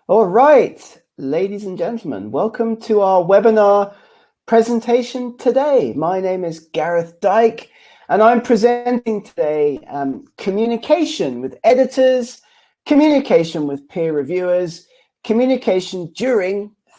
All right, ladies and gentlemen, welcome to our webinar presentation today. My name is Gareth Dyke, and I'm presenting today communication with editors, communication with peer reviewers, communication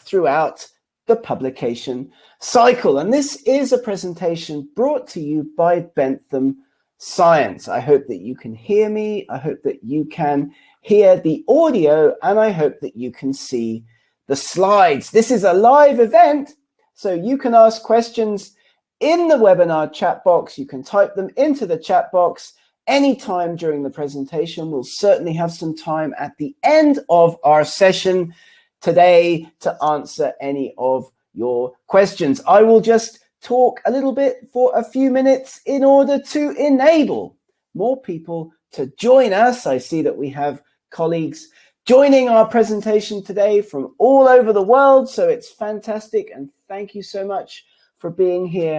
throughout the publication cycle. And this is a presentation brought to you by Bentham Science. I hope that you can hear me. I hope that you can hear the audio, and I hope that you can see the slides. This is a live event, so you can ask questions in the webinar chat box. You can type them into the chat box anytime during the presentation. We'll certainly have some time at the end of our session today to answer any of your questions. I will just talk a little bit for a few minutes in order to enable more people to join us. I see that we have colleagues joining our presentation today from all over the world, so it's fantastic, and thank you so much for being here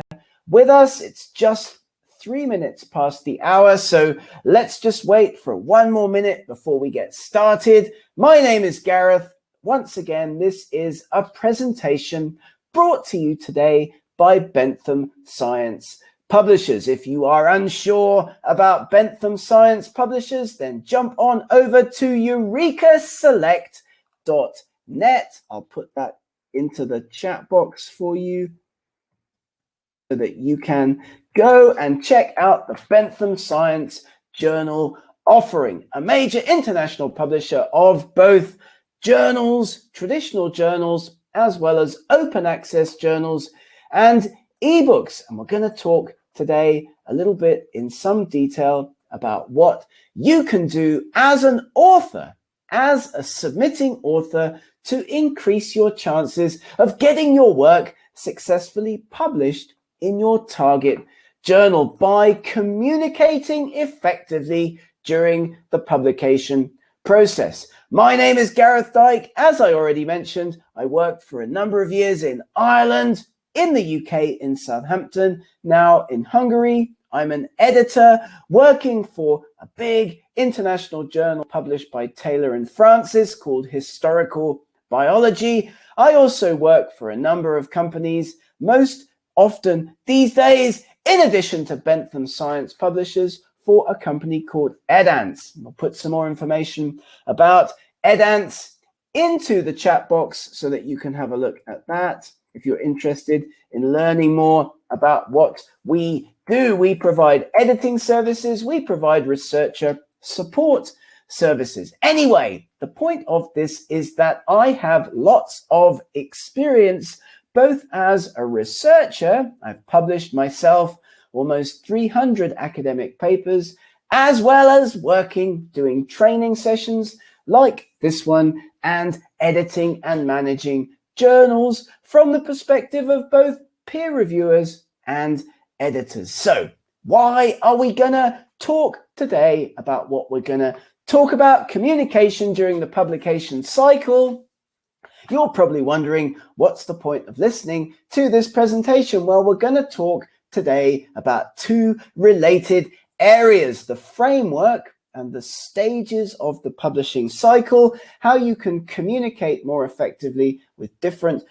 with us. It's just 3 minutes past the hour, so let's just wait for one more minute before we get started. My name is Gareth. Once again, this is a presentation brought to you today by Bentham Science Publishers. If you are unsure about Bentham Science Publishers, then jump on over to eurekaselect.net. I'll put that into the chat box for you so that you can go and check out the Bentham Science Journal offering, a major international publisher of both journals, traditional journals, as well as open access journals and ebooks. And we're going to talk today a little bit in some detail about what you can do as an author, as a submitting author, to increase your chances of getting your work successfully published in your target journal by communicating effectively during the publication process. My name is Gareth Dyke. As I already mentioned, I worked for a number of years in Ireland, in the UK, in Southampton, now in Hungary. I'm an editor working for a big international journal published by Taylor and Francis called Historical Biology. I also work for a number of companies, most often these days, in addition to Bentham Science Publishers, for a company called Science-Edanz. We'll put some more information about Science-Edanz into the chat box so that you can have a look at that. If you're interested in learning more about what we do, we provide editing services, we provide researcher support services. Anyway, the point of this is that I have lots of experience, both as a researcher. I've published myself almost 300 academic papers, as well as doing training sessions like this one, and editing and managing journals from the perspective of both peer reviewers and editors. So why are we gonna talk today about what we're gonna talk about? Communication during the publication cycle. You're probably wondering, what's the point of listening to this presentation? Well, we're gonna talk today about two related areas: the framework and the stages of the publishing cycle, how you can communicate more effectively with different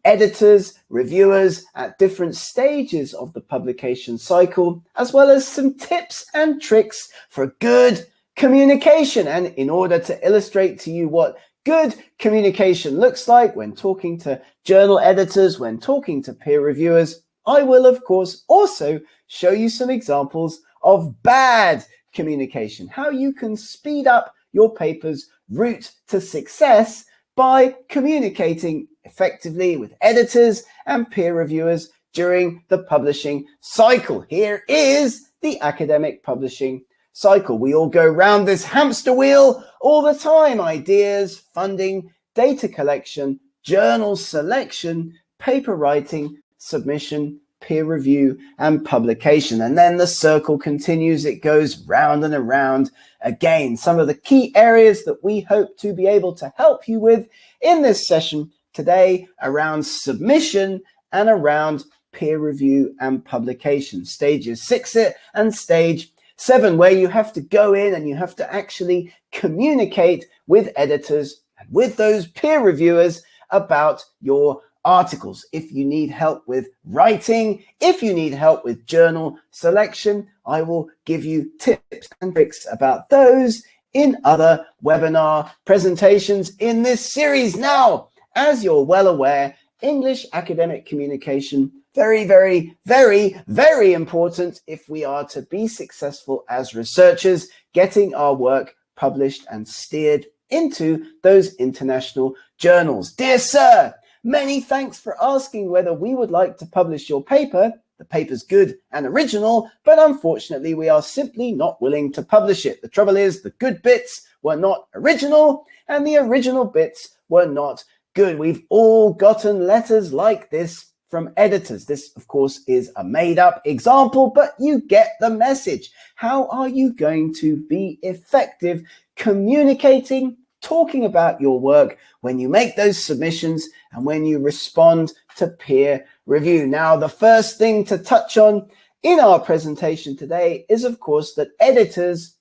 editors, reviewers at different stages of the publication cycle, as well as some tips and tricks for good communication. And in order to illustrate to you what good communication looks like when talking to journal editors, when talking to peer reviewers, I will, of course, also show you some examples of bad communication, how you can speed up your paper's route to success by communicating effectively with editors and peer reviewers during the publishing cycle. Here is the academic publishing cycle. We all go round this hamster wheel all the time: ideas, funding, data collection, journal selection, paper writing, submission, peer review, and publication. And then the circle continues. It goes round and around again. Some of the key areas that we hope to be able to help you with in this session today around submission and around peer review and publication. Stages 6 and stage 7, where you have to go in and you have to actually communicate with editors and with those peer reviewers about your articles. If you need help with writing, if you need help with journal selection, I will give you tips and tricks about those in other webinar presentations in this series. Now, as you're well aware, English academic communication, very, very, very, very important if we are to be successful as researchers, getting our work published and steered into those international journals. Dear sir, many thanks for asking whether we would like to publish your paper. The paper's good and original, but unfortunately we are simply not willing to publish it. The trouble is the good bits were not original and the original bits were not good. We've all gotten letters like this from editors. This, of course, is a made-up example, but you get the message. How are you going to be effective communicating, talking about your work when you make those submissions and when you respond to peer review? Now, the first thing to touch on in our presentation today is, of course, that editors,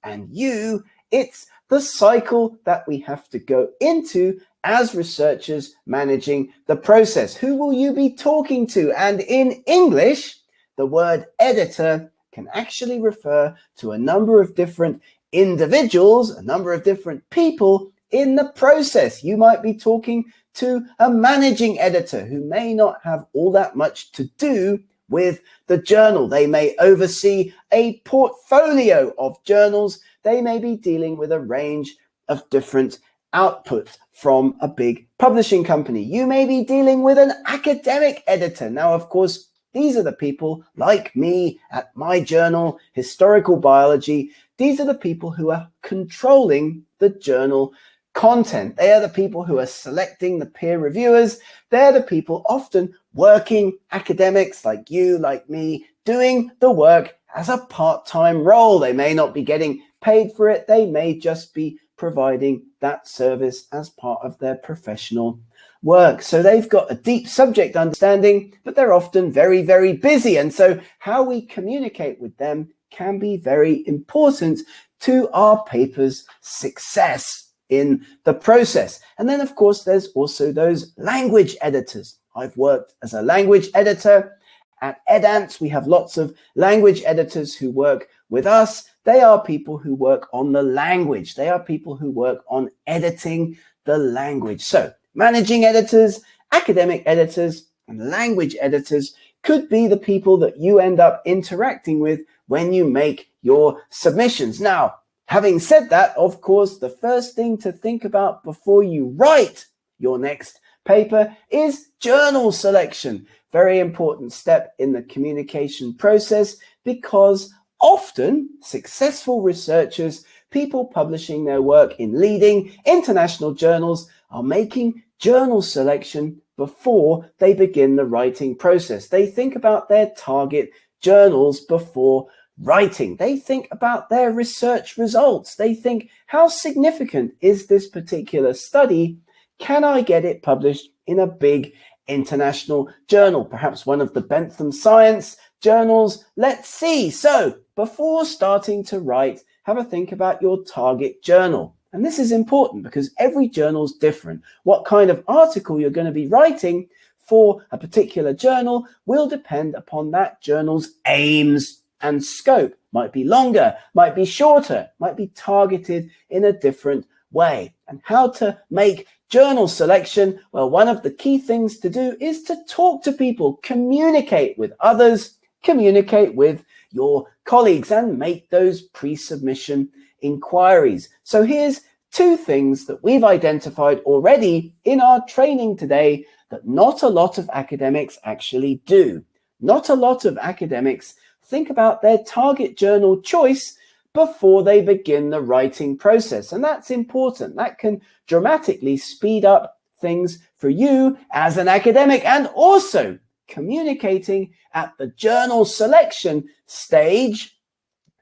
and you, it's the cycle that we have to go into as researchers managing the process. Who will you be talking to? And in English, the word editor can actually refer to a number of different individuals, a number of different people in the process. You might be talking to a managing editor who may not have all that much to do with the journal. They may oversee a portfolio of journals. They may be dealing with a range of different output from a big publishing company. You may be dealing with an academic editor. Now, of course, these are the people like me at my journal, Historical Biology. These are the people who are controlling the journal content. They are the people who are selecting the peer reviewers. They're the people, often working academics like you, like me, doing the work as a part-time role. They may not be getting paid for it. They may just be providing that service as part of their professional work. So they've got a deep subject understanding, but they're often very, very busy. And so how we communicate with them can be very important to our paper's success in the process. And then, of course, there's also those language editors. I've worked as a language editor at Science-Edanz. We have lots of language editors who work with us. They are people who work on the language. They are people who work on editing the language. So managing editors, academic editors, and language editors could be the people that you end up interacting with when you make your submissions. Now, having said that, of course, the first thing to think about before you write your next paper is journal selection. Very important step in the communication process, because often successful researchers, people publishing their work in leading international journals, are making journal selection before they begin the writing process. They think about their target journals before writing. They think about their research results. They think, how significant is this particular study? Can I get it published in a big international journal, perhaps one of the Bentham Science journals? Let's see. So before starting to write, have a think about your target journal. And this is important because every journal is different. What kind of article you're going to be writing for a particular journal will depend upon that journal's aims and scope. Might be longer, might be shorter, might be targeted in a different way. And how to make journal selection? Well, one of the key things to do is to talk to people, communicate with others, communicate with your colleagues, and make those pre-submission inquiries. So here's two things that we've identified already in our training today that not a lot of academics actually do. Not a lot of academics think about their target journal choice before they begin the writing process. And that's important. That can dramatically speed up things for you as an academic, and also communicating at the journal selection stage,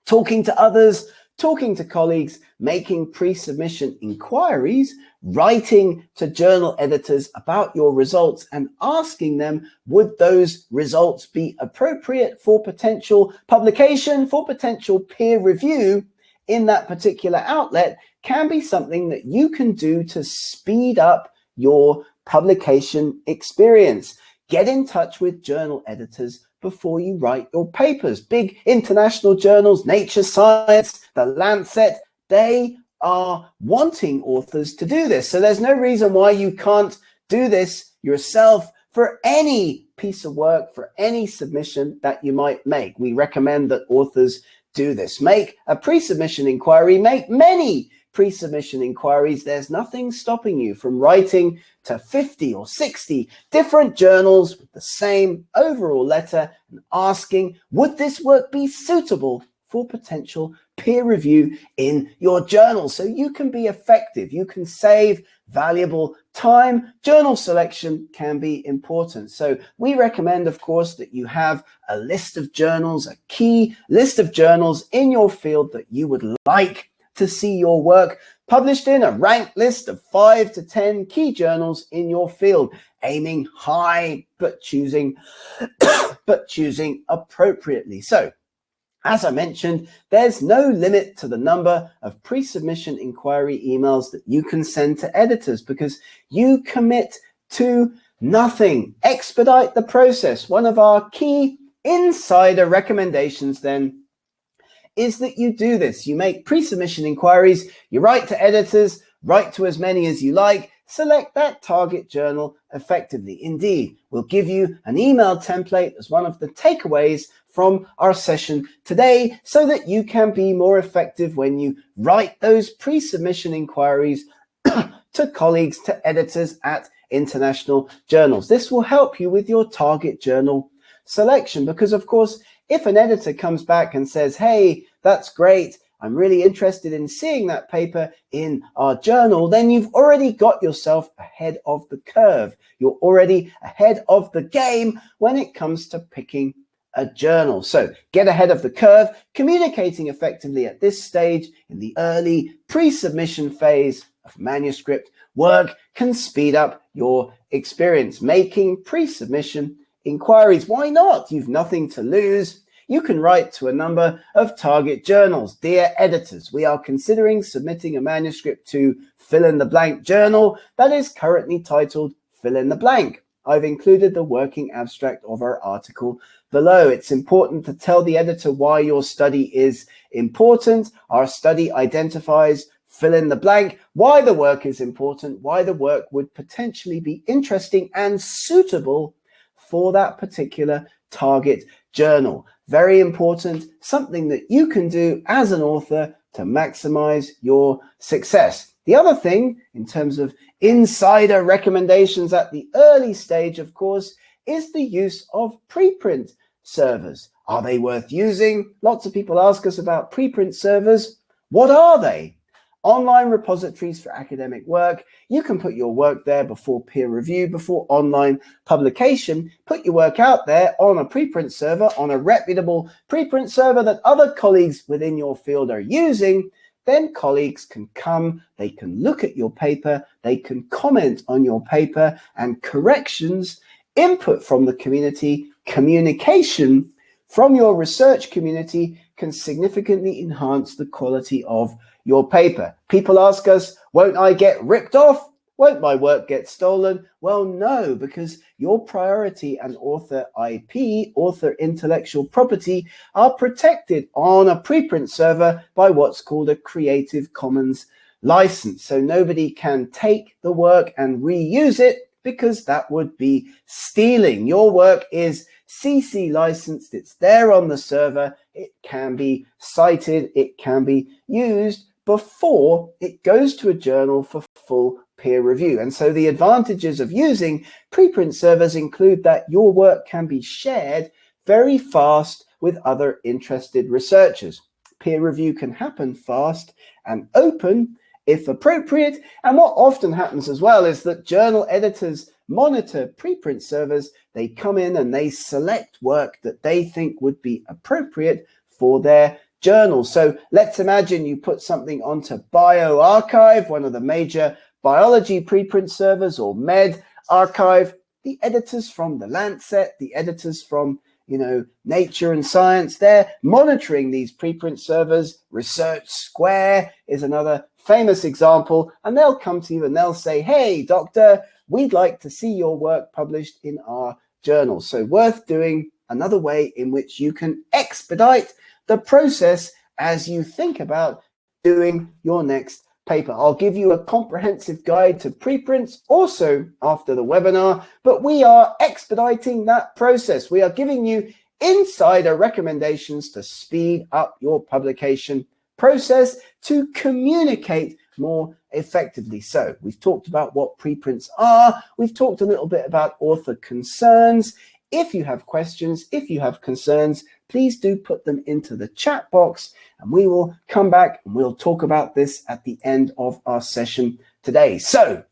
talking to others, talking to colleagues, making pre-submission inquiries, writing to journal editors about your results and asking them, would those results be appropriate for potential publication, for potential peer review in that particular outlet, can be something that you can do to speed up your publication experience. Get in touch with journal editors before you write your papers. Big international journals, Nature, Science, The Lancet, they are wanting authors to do this. So there's no reason why you can't do this yourself for any piece of work, for any submission that you might make. We recommend that authors do this. Make a pre-submission inquiry, make many pre-submission inquiries. There's nothing stopping you from writing to 50 or 60 different journals with the same overall letter and asking, would this work be suitable for potential peer review in your journal? So you can be effective, you can save valuable time. Journal selection can be important. So we recommend, of course, that you have a list of journals, a key list of journals in your field that you would like to see your work published in, a ranked list of 5 to 10 key journals in your field, aiming high, but choosing appropriately. So, as I mentioned, there's no limit to the number of pre-submission inquiry emails that you can send to editors because you commit to nothing. Expedite the process. One of our key insider recommendations then is that you do this. You make pre-submission inquiries, you write to editors, write to as many as you like, select that target journal effectively. Indeed, we'll give you an email template as one of the takeaways from our session today so that you can be more effective when you write those pre-submission inquiries to colleagues, to editors at international journals. This will help you with your target journal selection because, of course, if an editor comes back and says, hey, that's great, I'm really interested in seeing that paper in our journal, then you've already got yourself ahead of the curve. You're already ahead of the game when it comes to picking a journal. So get ahead of the curve. Communicating effectively at this stage in the early pre-submission phase of manuscript work can speed up your experience. Making pre-submission inquiries. Why not? You've nothing to lose. You can write to a number of target journals. Dear editors, we are considering submitting a manuscript to fill in the blank journal that is currently titled fill in the blank. I've included the working abstract of our article below. It's important to tell the editor why your study is important. Our study identifies fill in the blank, why the work is important, why the work would potentially be interesting and suitable for that particular target journal. Very important, something that you can do as an author to maximize your success. The other thing, in terms of insider recommendations at the early stage, of course, is the use of preprint servers. Are they worth using? Lots of people ask us about preprint servers. What are they? Online repositories for academic work. You can put your work there before peer review, before online publication. Put your work out there on a preprint server, on a reputable preprint server that other colleagues within your field are using. Then colleagues can come, they can look at your paper, they can comment on your paper, and corrections, input from the community, communication from your research community can significantly enhance the quality of your paper. People ask us, won't I get ripped off? Won't my work get stolen? Well, no, because your priority and author IP, author intellectual property, are protected on a preprint server by what's called a Creative Commons license. So nobody can take the work and reuse it because that would be stealing. Your work is CC licensed, it's there on the server, it can be cited, it can be used before it goes to a journal for full peer review. And so the advantages of using preprint servers include that your work can be shared very fast with other interested researchers. Peer review can happen fast and open if appropriate. And what often happens as well is that journal editors monitor preprint servers. They come in and they select work that they think would be appropriate for their journal. So let's imagine you put something onto bioRxiv, one of the major biology preprint servers, or medRxiv. The editors from the Lancet, the editors from Nature and Science, they're monitoring these preprint servers. Research Square is another famous example, and they'll come to you and they'll say, hey, doctor, we'd like to see your work published in our journal. So worth doing, another way in which you can expedite the process as you think about doing your next paper. I'll give you a comprehensive guide to preprints also after the webinar, but we are expediting that process. We are giving you insider recommendations to speed up your publication process to communicate more effectively. So we've talked about what preprints are. We've talked a little bit about author concerns. If you have questions, if you have concerns, please do put them into the chat box and we will come back and we'll talk about this at the end of our session today. So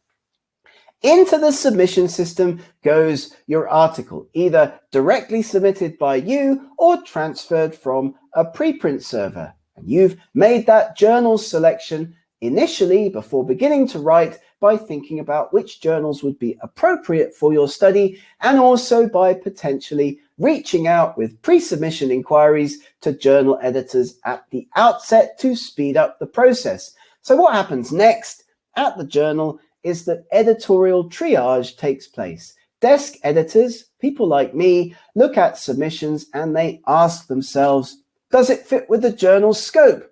into the submission system goes your article, either directly submitted by you or transferred from a preprint server. And you've made that journal selection initially before beginning to write by thinking about which journals would be appropriate for your study, and also by potentially reaching out with pre-submission inquiries to journal editors at the outset to speed up the process. So what happens next at the journal is that editorial triage takes place. Desk editors, people like me, look at submissions and they ask themselves, does it fit with the journal's scope?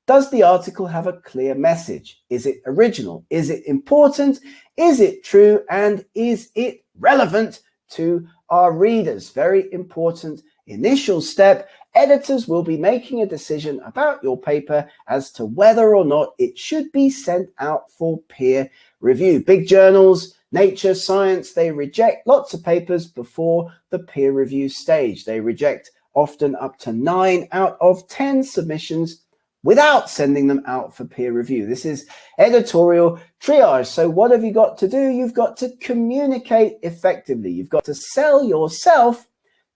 Does the article have a clear message? Is it original? Is it important? Is it true? And is it relevant to our readers? Very important initial step. Editors will be making a decision about your paper as to whether or not it should be sent out for peer review. Big journals, Nature, Science, they reject lots of papers before the peer review stage. They reject often up to 9 out of 10 submissions without sending them out for peer review. This is editorial triage. So what have you got to do? You've got to communicate effectively. You've got to sell yourself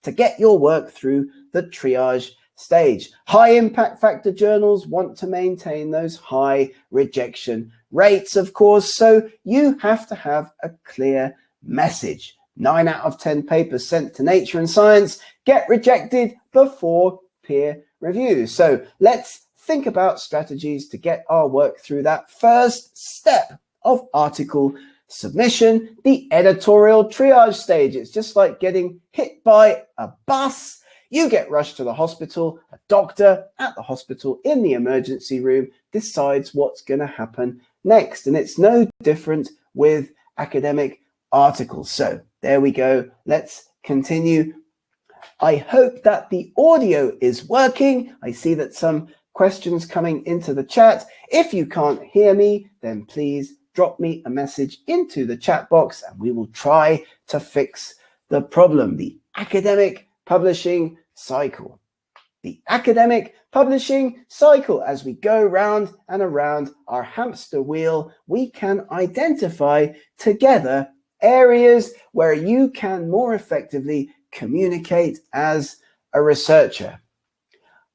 to get your work through the triage stage. High impact factor journals want to maintain those high rejection rates, of course, so you have to have a clear message. 9 out of 10 papers sent to Nature and Science get rejected before peer review. So let's think about strategies to get our work through that first step of article submission, the editorial triage stage. It's just like getting hit by a bus. You get rushed to the hospital. A doctor at the hospital in the emergency room decides what's going to happen next. And it's no different with academic articles. So there we go. Let's continue. I hope that the audio is working. I see that some questions coming into the chat. If you can't hear me, then please drop me a message into the chat box and we will try to fix the problem. The academic publishing cycle. The academic publishing cycle. As we go round and around our hamster wheel, we can identify together areas where you can more effectively communicate as a researcher.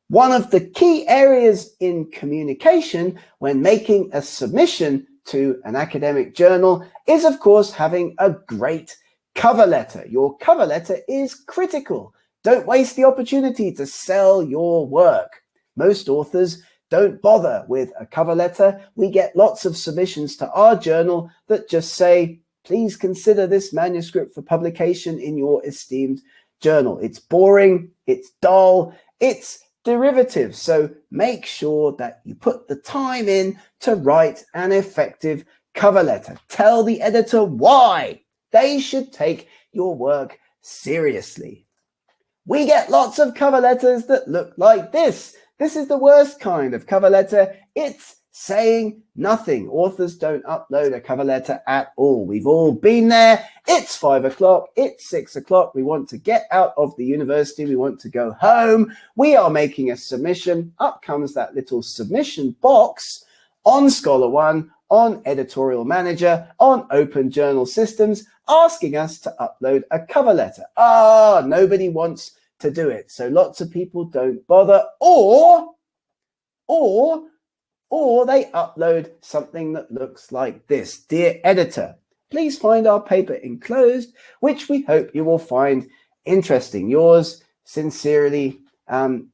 One of the key areas in communication when making a submission to an academic journal is, of course, having a great cover letter. Your cover letter is critical. Don't waste the opportunity to sell your work. Most authors don't bother with a cover letter. We get lots of submissions to our journal that just say, please consider this manuscript for publication in your esteemed journal. It's boring, it's dull, it's derivative. So make sure that you put the time in to write an effective cover letter. Tell the editor why they should take your work seriously. We get lots of cover letters that look like this. This is the worst kind of cover letter. It's saying nothing. Authors don't upload a cover letter at all. We've all been there. It's 5 o'clock. It's 6 o'clock. We want to get out of the university. We want to go home. We are making a submission. Up comes that little submission box on Scholar One, on Editorial Manager, on Open Journal Systems, asking us to upload a cover letter. Nobody wants to do it. So lots of people don't bother, or they upload something that looks like this. Dear editor, please find our paper enclosed, which we hope you will find interesting. Yours Sincerely,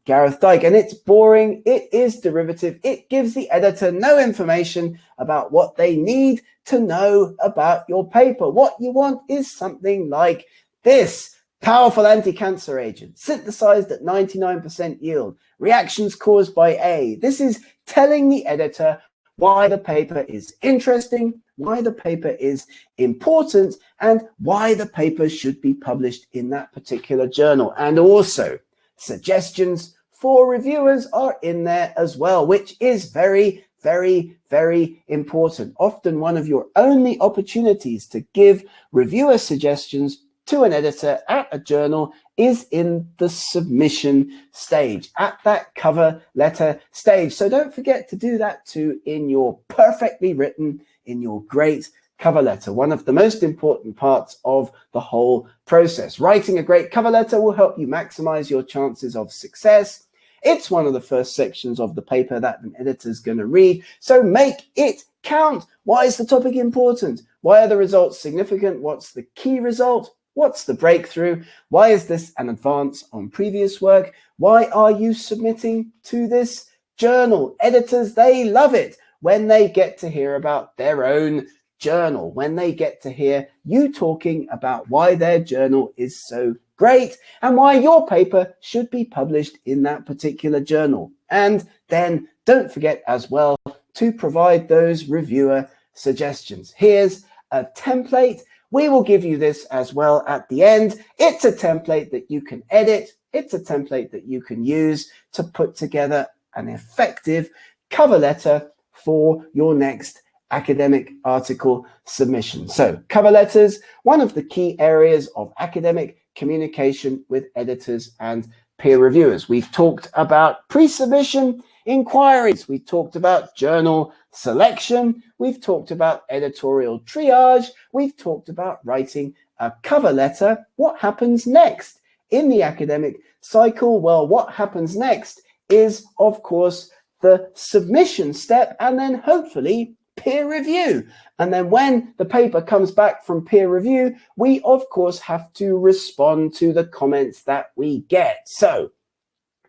Gareth Dyke. And it's boring, it is derivative, it gives the editor no information about what they need to know about your paper. What you want is something like this: powerful anti-cancer agent, synthesized at 99% yield, reactions caused by A. This is telling the editor why the paper is interesting, why the paper is important, and why the paper should be published in that particular journal. And also, suggestions for reviewers are in there as well, which is very, very, very important. Often one of your only opportunities to give reviewer suggestions to an editor at a journal is in the submission stage, at that cover letter stage. So don't forget to do that too in your perfectly written, in your great cover letter, one of the most important parts of the whole process. Writing a great cover letter will help you maximize your chances of success. It's one of the first sections of the paper that an editor is going to read, so make it count. Why is the topic important? Why are the results significant? What's the key result? What's the breakthrough? Why is this an advance on previous work? Why are you submitting to this journal? Editors, they love it when they get to hear about their own journal, when they get to hear you talking about why their journal is so great and why your paper should be published in that particular journal. And then don't forget as well to provide those reviewer suggestions. Here's a template. We will give you this as well at the end. It's a template that you can edit. It's a template that you can use to put together an effective cover letter for your next academic article submission. So cover letters, one of the key areas of academic communication with editors and peer reviewers. We've talked about pre-submission inquiries. We've talked about journal selection. We've talked about editorial triage. We've talked about writing a cover letter. What happens next in the academic cycle? Well, what happens next is, of course, the submission step, and then hopefully peer review. And then when the paper comes back from peer review, we of course have to respond to the comments that we get. So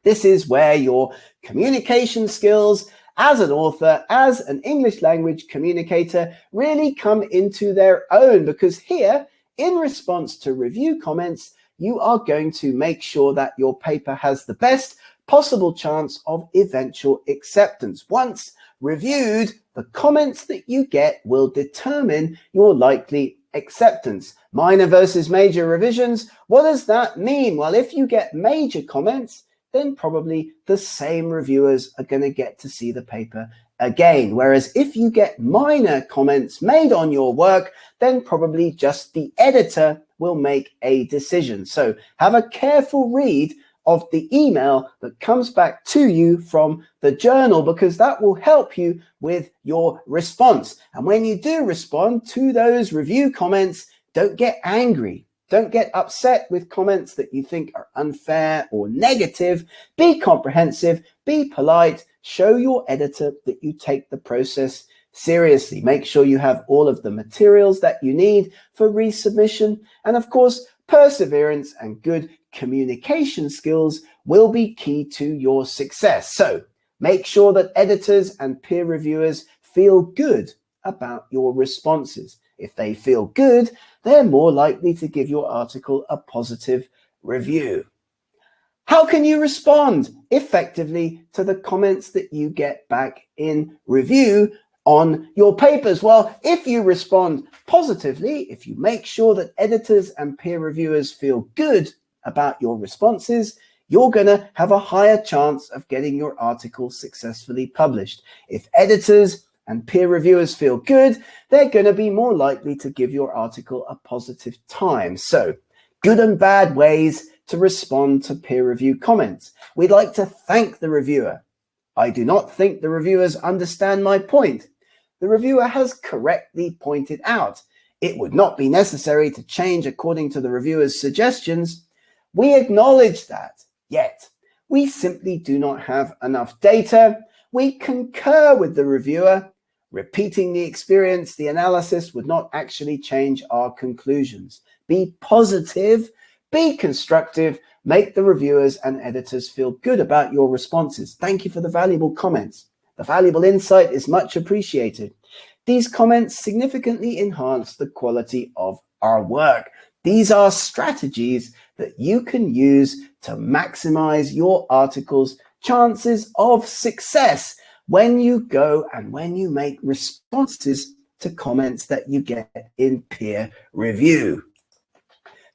this is where your communication skills as an author, as an English language communicator, really come into their own, because here, in response to review comments, you are going to make sure that your paper has the best possible chance of eventual acceptance. Once reviewed, the comments that you get will determine your likely acceptance. Minor versus major revisions. What does that mean? Well, if you get major comments, then probably the same reviewers are going to get to see the paper again. Whereas if you get minor comments made on your work, then probably just the editor will make a decision. So have a careful read of the email that comes back to you from the journal, because that will help you with your response. And when you do respond to those review comments, don't get angry. Don't get upset with comments that you think are unfair or negative. Be comprehensive, be polite, show your editor that you take the process seriously. Make sure you have all of the materials that you need for resubmission. And of course, perseverance and good communication skills will be key to your success. So make sure that editors and peer reviewers feel good about your responses. If they feel good, they're more likely to give your article a positive review. How can you respond effectively to the comments that you get back in review on your papers? Well, if you respond positively, if you make sure that editors and peer reviewers feel good about your responses, you're going to have a higher chance of getting your article successfully published. If editors and peer reviewers feel good, they're going to be more likely to give your article a positive time. So, good and bad ways to respond to peer review comments. We'd like to thank the reviewer. I do not think the reviewers understand my point. The reviewer has correctly pointed out it would not be necessary to change according to the reviewer's suggestions. We acknowledge that, yet we simply do not have enough data. We concur with the reviewer. Repeating the experience, the analysis would not actually change our conclusions. Be positive, be constructive, make the reviewers and editors feel good about your responses. Thank you for the valuable comments. The valuable insight is much appreciated. These comments significantly enhance the quality of our work. These are strategies that you can use to maximize your article's chances of success when you go and when you make responses to comments that you get in peer review.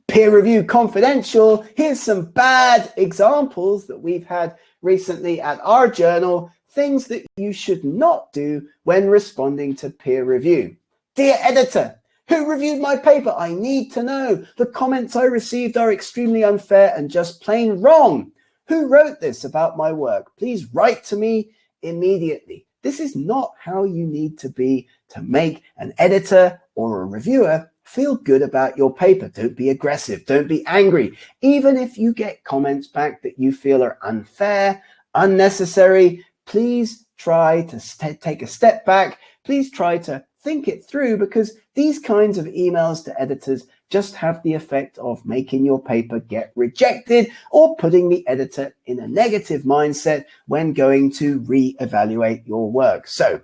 Peer review confidential. Here's some bad examples that we've had recently at our journal, things that you should not do when responding to peer review. Dear editor, who reviewed my paper? I need to know. The comments I received are extremely unfair and just plain wrong. Who wrote this about my work? Please write to me immediately. This is not how you need to be to make an editor or a reviewer feel good about your paper. Don't be aggressive. Don't be angry. Even if you get comments back that you feel are unfair, unnecessary, please try to take a step back. Please try to think it through, because these kinds of emails to editors just have the effect of making your paper get rejected or putting the editor in a negative mindset when going to re-evaluate your work. So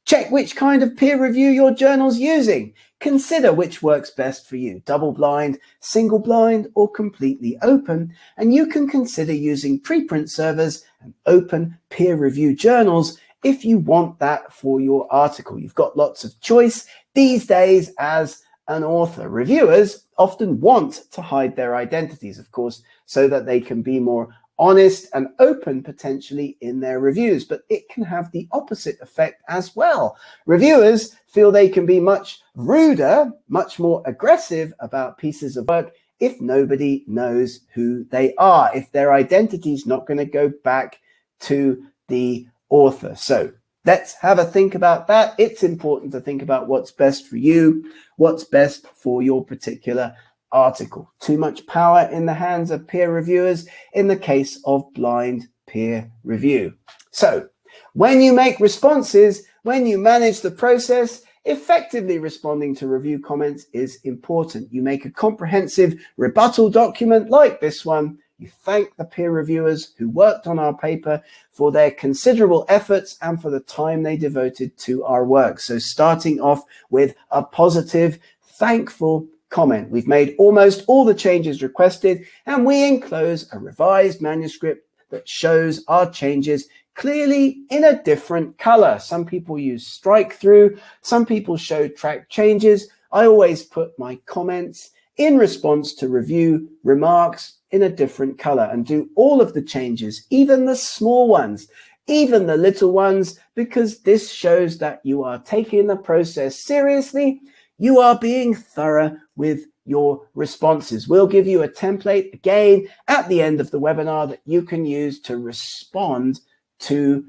check which kind of peer review your journal's using. Consider which works best for you, double-blind, single-blind, or completely open, and you can consider using preprint servers and open peer review journals if you want that for your article. You've got lots of choice these days as an author. Reviewers often want to hide their identities, of course, so that they can be more honest and open potentially in their reviews, but it can have the opposite effect as well. Reviewers feel they can be much ruder, much more aggressive about pieces of work if nobody knows who they are, if their identity is not going to go back to the author. So let's have a think about that. It's important to think about what's best for you, what's best for your particular article. Too much power in the hands of peer reviewers in the case of blind peer review. So when you make responses, when you manage the process, effectively responding to review comments is important. You make a comprehensive rebuttal document like this one. You thank the peer reviewers who worked on our paper for their considerable efforts and for the time they devoted to our work. So starting off with a positive, thankful comment. We've made almost all the changes requested, and we enclose a revised manuscript that shows our changes clearly in a different color. Some people use strike through, some people show track changes. I always put my comments in response to review remarks in a different color and do all of the changes, even the small ones, even the little ones, because this shows that you are taking the process seriously. You are being thorough with your responses. We'll give you a template again at the end of the webinar that you can use to respond to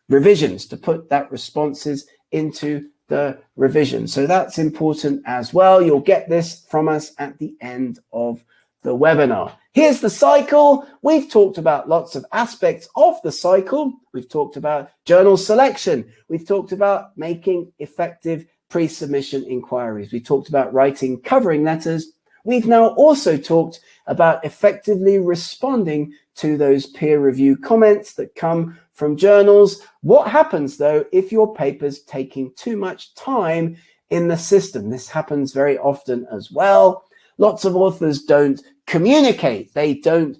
revisions, to put that responses into the revision. So that's important as well. You'll get this from us at the end of the webinar. Here's the cycle. We've talked about lots of aspects of the cycle. We've talked about journal selection. We've talked about making effective pre-submission inquiries. We talked about writing covering letters. We've now also talked about effectively responding to those peer review comments that come from journals. What happens though if your paper's taking too much time in the system? This happens very often as well. Lots of authors don't communicate. They don't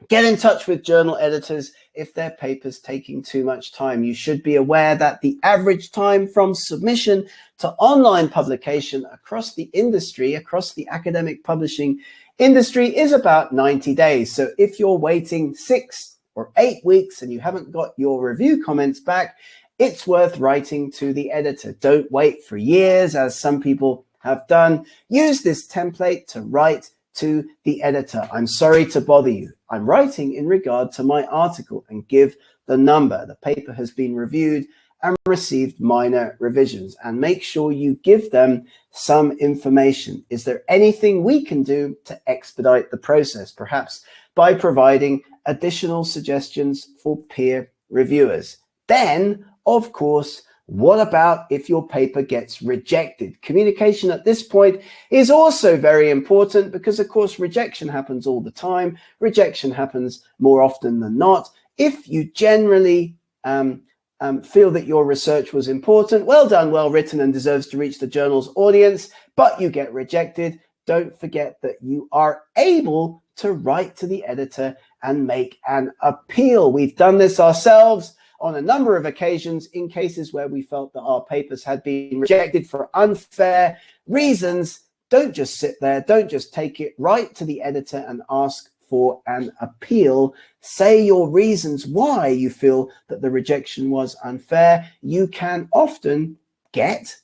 get in touch with journal editors if their paper's taking too much time. You should be aware that the average time from submission to online publication across the industry, across the academic publishing industry, is about 90 days. So if you're waiting 6 or 8 weeks and you haven't got your review comments back, it's worth writing to the editor. Don't wait for years, as some people have done. Use this template to write to the editor. I'm sorry to bother you. I'm writing in regard to my article, and give the number. The paper has been reviewed and received minor revisions, and make sure you give them some information. Is there anything we can do to expedite the process? Perhaps by providing additional suggestions for peer reviewers. Then, of course, What about if your paper gets rejected? Communication at this point is also very important because, of course, rejection happens all the time. Rejection happens more often than not. If you generally feel that your research was important, well done, well written, and deserves to reach the journal's audience, but you get rejected, don't forget that you are able to write to the editor and make an appeal. We've done this ourselves on a number of occasions in cases where we felt that our papers had been rejected for unfair reasons. Don't just sit there. Don't just take it. Write to the editor and ask for an appeal. Say your reasons why you feel that the rejection was unfair. You can often get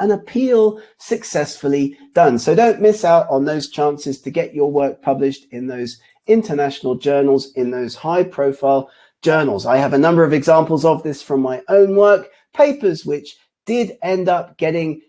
an appeal successfully done. So don't miss out on those chances to get your work published in those international journals, in those high-profile journals. I have a number of examples of this from my own work, papers which did end up getting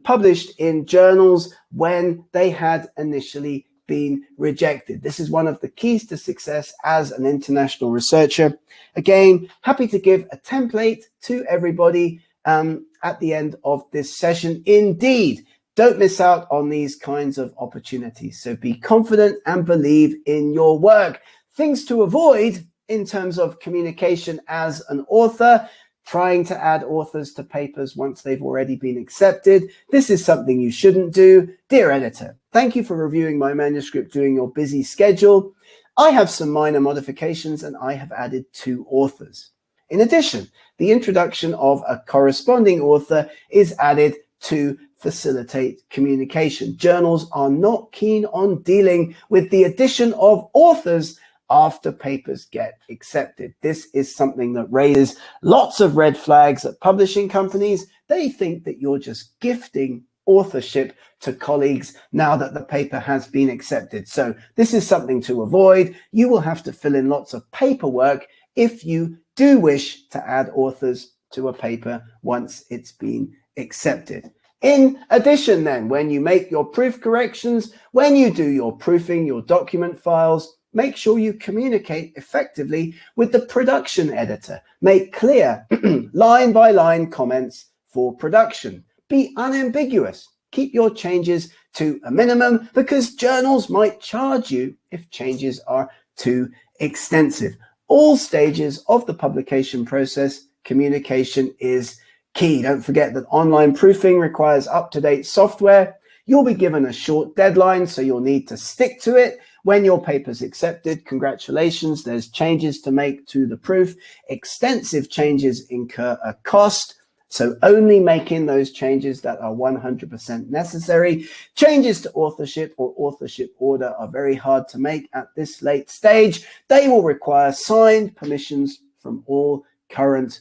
published in journals when they had initially been rejected. This is one of the keys to success as an international researcher. Again, happy to give a template to everybody at the end of this session. Indeed, don't miss out on these kinds of opportunities. So be confident and believe in your work. Things to avoid in terms of communication as an author: trying to add authors to papers once they've already been accepted. This is something you shouldn't do. Dear editor, thank you for reviewing my manuscript during your busy schedule. I have some minor modifications and I have added 2 authors. In addition, the introduction of a corresponding author is added to facilitate communication. Journals are not keen on dealing with the addition of authors after papers get accepted. This is something that raises lots of red flags at publishing companies. They think that you're just gifting authorship to colleagues now that the paper has been accepted. So this is something to avoid. You will have to fill in lots of paperwork if you do wish to add authors to a paper once it's been accepted. In addition, then, when you make your proof corrections, when you do your proofing, your document files, make sure you communicate effectively with the production editor. Make clear line-by-line comments for production. Be unambiguous. Keep your changes to a minimum because journals might charge you if changes are too extensive. All stages of the publication process, communication is key. Don't forget that online proofing requires up-to-date software. You'll be given a short deadline, so you'll need to stick to it. When your paper's accepted, congratulations, there's changes to make to the proof. Extensive changes incur a cost, so only make in those changes that are 100% necessary. Changes to authorship or authorship order are very hard to make at this late stage. They will require signed permissions from all current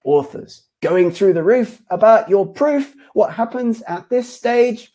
authors. Going through the roof about your proof, what happens at this stage?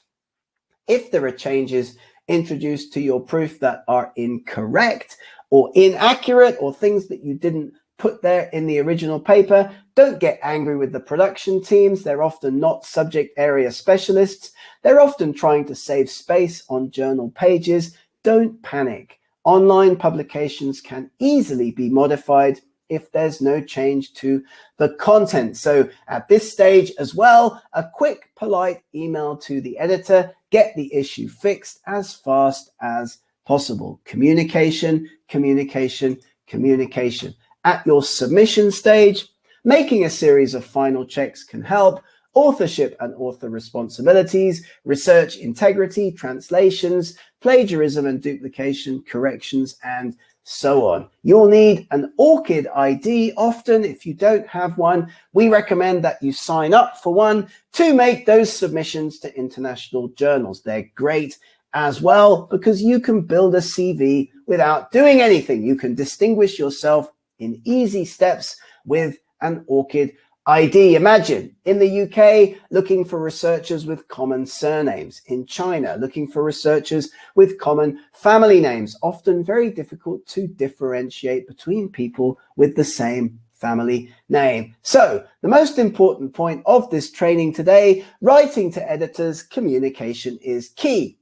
If there are changes introduced to your proof that are incorrect or inaccurate or things that you didn't put there in the original paper, don't get angry with the production teams. They're often not subject area specialists. They're often trying to save space on journal pages. Don't panic. Online publications can easily be modified if there's no change to the content. So at this stage as well, a quick, polite email to the editor, get the issue fixed as fast as possible. Communication, communication, communication. At your submission stage, making a series of final checks can help. Authorship and author responsibilities, research integrity, translations, plagiarism and duplication, corrections, and so on. You'll need an ORCID ID often. If you don't have one, we recommend that you sign up for one to make those submissions to international journals. They're great as well because you can build a CV without doing anything. You can distinguish yourself in easy steps with an ORCID ID. Imagine in the UK looking for researchers with common surnames. In China looking for researchers with common family names. Often very difficult to differentiate between people with the same family name. So the most important point of this training today, writing to editors, communication is key.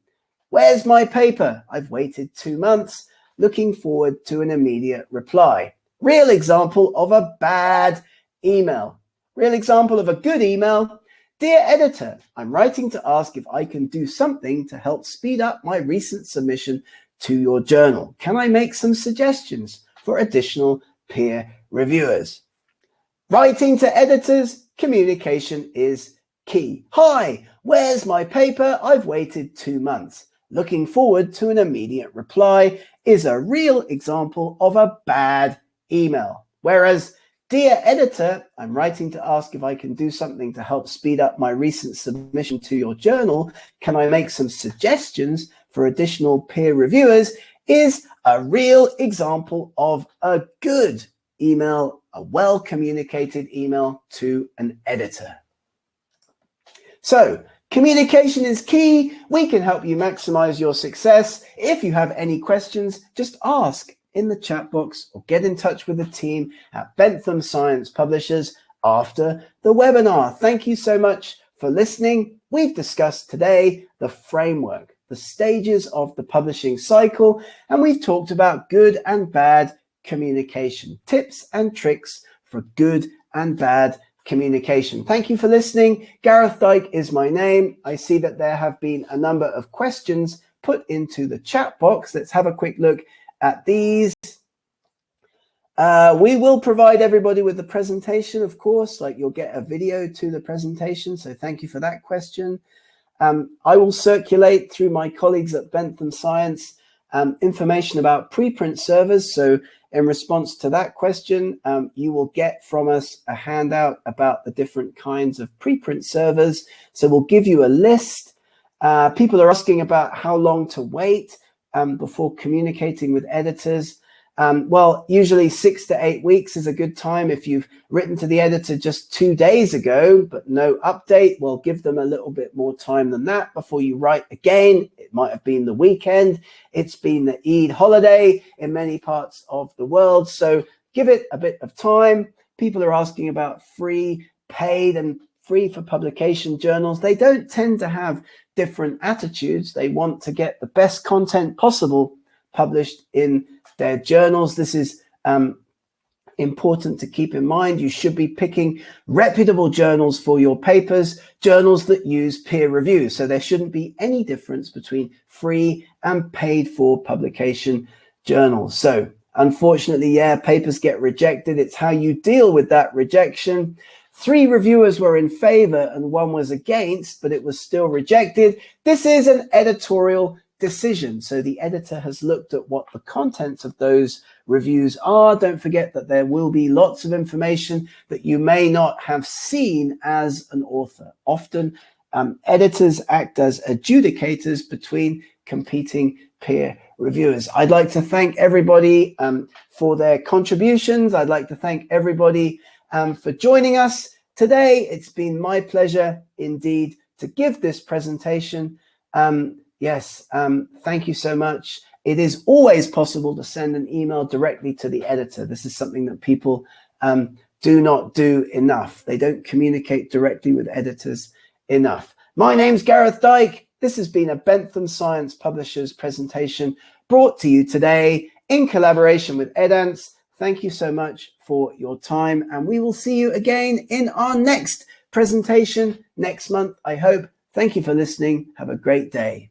Where's my paper? I've waited 2 months, looking forward to an immediate reply. Real example of a bad email. Real example of a good email. Dear editor, I'm writing to ask if I can do something to help speed up my recent submission to your journal. Can I make some suggestions for additional peer reviewers? Writing to editors, communication is key. Hi, where's my paper? I've waited 2 months. Looking forward to an immediate reply is a real example of a bad email. Whereas, dear editor, I'm writing to ask if I can do something to help speed up my recent submission to your journal. Can I make some suggestions for additional peer reviewers is a real example of a good email, a well-communicated email to an editor. So, communication is key. We can help you maximize your success. If you have any questions, just ask in the chat box or get in touch with the team at Bentham Science Publishers after the webinar. Thank you so much for listening. We've discussed today the framework, the stages of the publishing cycle, and we've talked about good and bad communication, tips and tricks for good and bad communication. Thank you for listening. Gareth Dyke is my name. I see that there have been a number of questions put into the chat box. Let's have a quick look at these. We will provide everybody with the presentation, of course, like you'll get a video to the presentation. So thank you for that question. I will circulate through my colleagues at Bentham Science information about preprint servers. So in response to that question, you will get from us a handout about the different kinds of preprint servers. So we'll give you a list. People are asking about how long to wait before communicating with editors. Well, usually 6 to 8 weeks is a good time. If you've written to the editor just 2 days ago, but no update, well, give them a little bit more time than that before you write again. It might have been the weekend. It's been the Eid holiday in many parts of the world. So give it a bit of time. People are asking about free, paid, and free for publication journals. They don't tend to have different attitudes. They want to get the best content possible published in their journals. This is important to keep in mind. You should be picking reputable journals for your papers, journals that use peer review. So there shouldn't be any difference between free and paid for publication journals. So unfortunately, yeah, papers get rejected. It's how you deal with that rejection. 3 reviewers were in favor and 1 was against, but it was still rejected. This is an editorial decision. So the editor has looked at what the contents of those reviews are. Don't forget that there will be lots of information that you may not have seen as an author. Often editors act as adjudicators between competing peer reviewers. I'd like to thank everybody for their contributions. I'd like to thank everybody for joining us today. It's been my pleasure indeed to give this presentation. Yes, thank you so much. It is always possible to send an email directly to the editor. This is something that people do not do enough. They don't communicate directly with editors enough. My name's Gareth Dyke. This has been a Bentham Science Publishers presentation brought to you today in collaboration with Science-Edanz. Thank you so much for your time, and we will see you again in our next presentation next month, I hope. Thank you for listening. Have a great day.